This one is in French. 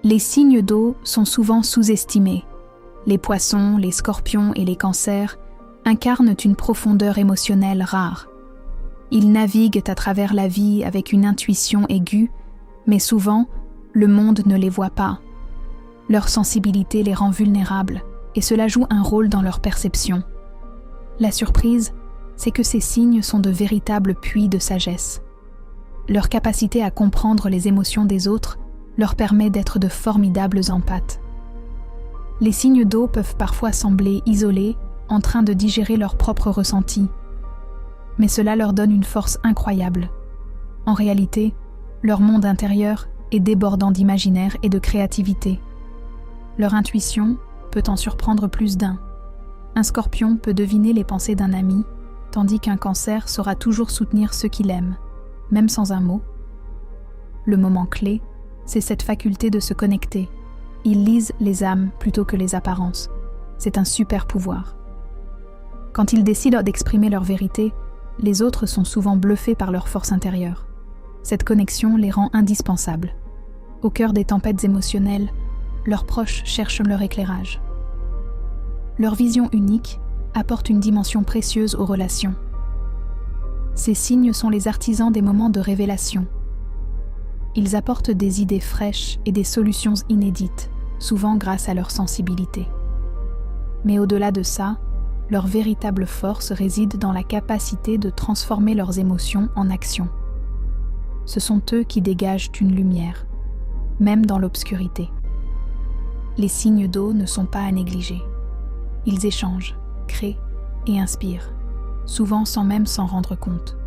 Les signes d'eau sont souvent sous-estimés. Les poissons, les scorpions et les cancers incarnent une profondeur émotionnelle rare. Ils naviguent à travers la vie avec une intuition aiguë, mais souvent, le monde ne les voit pas. Leur sensibilité les rend vulnérables, et cela joue un rôle dans leur perception. La surprise, c'est que ces signes sont de véritables puits de sagesse. Leur capacité à comprendre les émotions des autres leur permet d'être de formidables empathes. Les signes d'eau peuvent parfois sembler isolés, en train de digérer leurs propres ressentis. Mais cela leur donne une force incroyable. En réalité, leur monde intérieur est débordant d'imaginaire et de créativité. Leur intuition peut en surprendre plus d'un. Un scorpion peut deviner les pensées d'un ami, tandis qu'un cancer saura toujours soutenir ceux qu'il aime, même sans un mot. Le moment clé, c'est cette faculté de se connecter. Ils lisent les âmes plutôt que les apparences. C'est un super pouvoir. Quand ils décident d'exprimer leur vérité, les autres sont souvent bluffés par leur force intérieure. Cette connexion les rend indispensables. Au cœur des tempêtes émotionnelles, leurs proches cherchent leur éclairage. Leur vision unique apporte une dimension précieuse aux relations. Ces signes sont les artisans des moments de révélation. Ils apportent des idées fraîches et des solutions inédites, souvent grâce à leur sensibilité. Mais au-delà de ça, leur véritable force réside dans la capacité de transformer leurs émotions en action. Ce sont eux qui dégagent une lumière, même dans l'obscurité. Les signes d'eau ne sont pas à négliger. Ils échangent, créent et inspirent, souvent sans même s'en rendre compte.